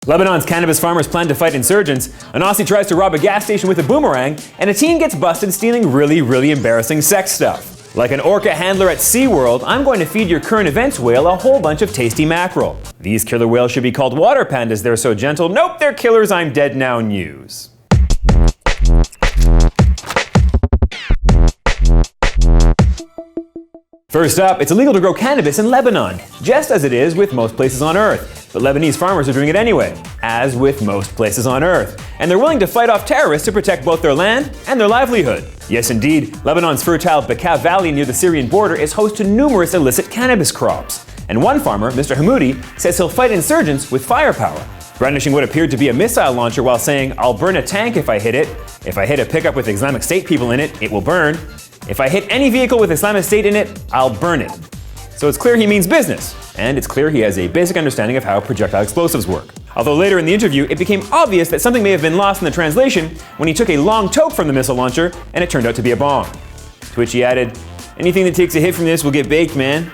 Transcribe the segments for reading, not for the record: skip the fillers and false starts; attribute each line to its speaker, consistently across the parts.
Speaker 1: Lebanon's cannabis farmers plan to fight insurgents, an Aussie tries to rob a gas station with a boomerang, and a teen gets busted stealing really embarrassing sex stuff. Like an orca handler at SeaWorld, I'm going to feed your current events whale a whole bunch of tasty mackerel. These killer whales should be called water pandas, they're so gentle. Nope, they're killers, I'm dead now news. First up, it's illegal to grow cannabis in Lebanon, just as it is with most places on Earth. But Lebanese farmers are doing it anyway, as with most places on Earth. And they're willing to fight off terrorists to protect both their land and their livelihood. Yes, indeed, Lebanon's fertile Bekaa Valley near the Syrian border is host to numerous illicit cannabis crops. And one farmer, Mr. Hamoudi, says he'll fight insurgents with firepower, brandishing what appeared to be a missile launcher while saying, "I'll burn a tank if I hit it. If I hit a pickup with Islamic State people in it, it will burn. If I hit any vehicle with Islamic State in it, I'll burn it." So it's clear he means business, and it's clear he has a basic understanding of how projectile explosives work. Although later in the interview, it became obvious that something may have been lost in the translation when he took a long toke from the missile launcher and it turned out to be a bomb. To which he added, "Anything that takes a hit from this will get baked, man."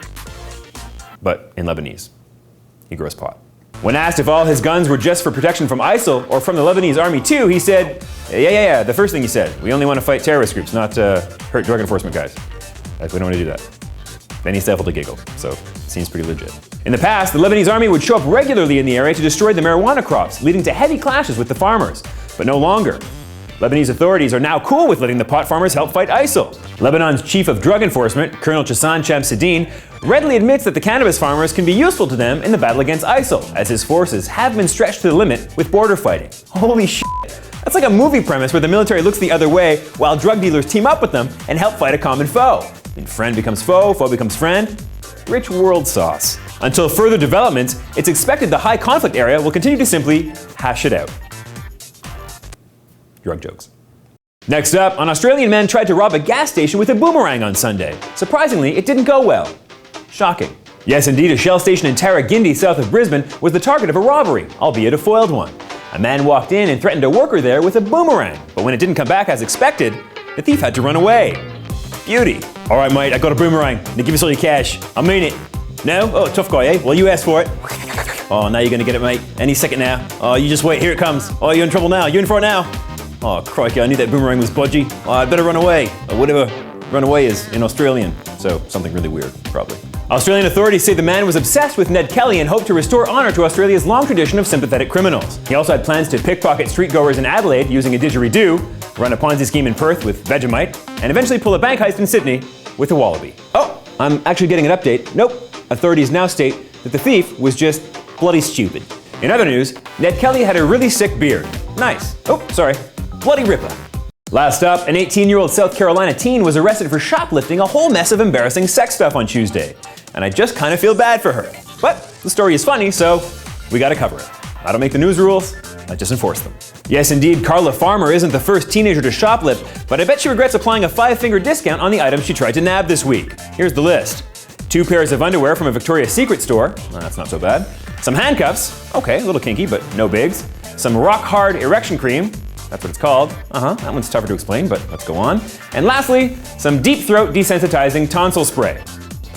Speaker 1: But in Lebanese. He grows pot. When asked if all his guns were just for protection from ISIL or from the Lebanese army too, he said, yeah, the first thing he said. We only want to fight terrorist groups, not hurt drug enforcement guys. Like, we don't want to do that. Then he stifled a giggle, so it seems pretty legit. In the past, the Lebanese army would show up regularly in the area to destroy the marijuana crops, leading to heavy clashes with the farmers. But no longer. Lebanese authorities are now cool with letting the pot farmers help fight ISIL. Lebanon's chief of drug enforcement, Colonel Chassan Shamsuddin, readily admits that the cannabis farmers can be useful to them in the battle against ISIL, as his forces have been stretched to the limit with border fighting. Holy shit! That's like a movie premise where the military looks the other way while drug dealers team up with them and help fight a common foe. And friend becomes foe becomes friend. Rich world sauce. Until further developments, it's expected the high conflict area will continue to simply hash it out. Drug jokes. Next up, an Australian man tried to rob a gas station with a boomerang on Sunday. Surprisingly, it didn't go well. Shocking. Yes, indeed, a Shell station in Tarragindi, south of Brisbane, was the target of a robbery, albeit a foiled one. A man walked in and threatened a worker there with a boomerang, but when it didn't come back as expected, the thief had to run away. Beauty. All right, mate, I got a boomerang. Now give us all your cash. I mean it. No? Oh, tough guy, eh? Well, you asked for it. Oh, now you're gonna get it, mate. Any second now. Oh, you just wait. Here it comes. Oh, you're in trouble now. You're in for it now. Oh, crikey, I knew that boomerang was budgy. Oh, I better run away. Or whatever run away is in Australian. So, something really weird, probably. Australian authorities say the man was obsessed with Ned Kelly and hoped to restore honor to Australia's long tradition of sympathetic criminals. He also had plans to pickpocket streetgoers in Adelaide using a didgeridoo, run a Ponzi scheme in Perth with Vegemite, and eventually pull a bank heist in Sydney with a wallaby. Oh, I'm actually getting an update. Nope. Authorities now state that the thief was just bloody stupid. In other news, Ned Kelly had a really sick beard. Nice. Oh, sorry. Bloody ripper. Last up, an 18-year-old South Carolina teen was arrested for shoplifting a whole mess of embarrassing sex stuff on Tuesday. And I just kind of feel bad for her. But the story is funny, so we gotta cover it. I don't make the news rules, I just enforce them. Yes, indeed, Carla Farmer isn't the first teenager to shoplift, but I bet she regrets applying a 5-finger discount on the items she tried to nab this week. Here's the list. 2 pairs of underwear from a Victoria's Secret store. Well, that's not so bad. Some handcuffs. Okay, a little kinky, but no bigs. Some rock-hard erection cream. That's what it's called. That one's tougher to explain, but let's go on. And lastly, some deep throat desensitizing tonsil spray.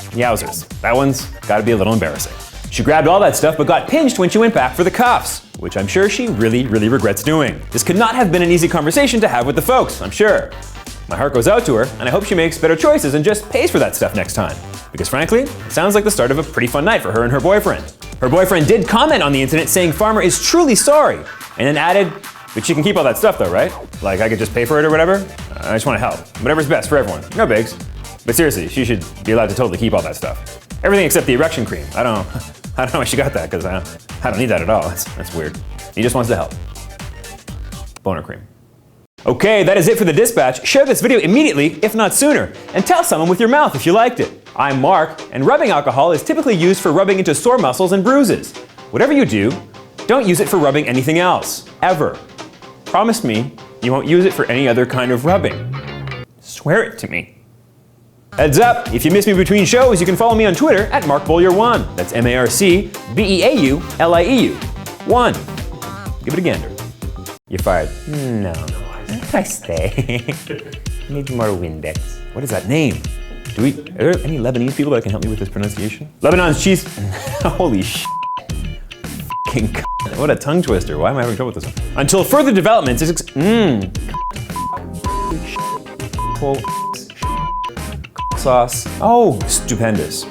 Speaker 1: Yowzers, that one's gotta be a little embarrassing. She grabbed all that stuff but got pinched when she went back for the cuffs, which I'm sure she really regrets doing. This could not have been an easy conversation to have with the folks, I'm sure. My heart goes out to her, and I hope she makes better choices and just pays for that stuff next time. Because frankly, it sounds like the start of a pretty fun night for her and her boyfriend. Her boyfriend did comment on the incident saying Farmer is truly sorry, and then added, "But she can keep all that stuff though, right? Like I could just pay for it or whatever? I just want to help. Whatever's best for everyone. No bigs. But seriously, she should be allowed to totally keep all that stuff. Everything except the erection cream. I don't know why she got that, because I don't need that at all. That's weird. He just wants to help. Boner cream. Okay, that is it for the dispatch. Share this video immediately, if not sooner, and tell someone with your mouth if you liked it. I'm Mark, and rubbing alcohol is typically used for rubbing into sore muscles and bruises. Whatever you do, don't use it for rubbing anything else, ever. Promise me you won't use it for any other kind of rubbing. Swear it to me. Heads up, if you miss me between shows, you can follow me on Twitter at MarkBowyer1. That's MarcBeaulieu1. 1. Give it a gander. You're fired. No. I stay. Need more Windex. What is that name? Are there any Lebanese people that can help me with this pronunciation? Lebanon's cheese. Holy sh**. What a tongue twister. Why am I having trouble with this one? Until further developments is sauce. Oh, stupendous.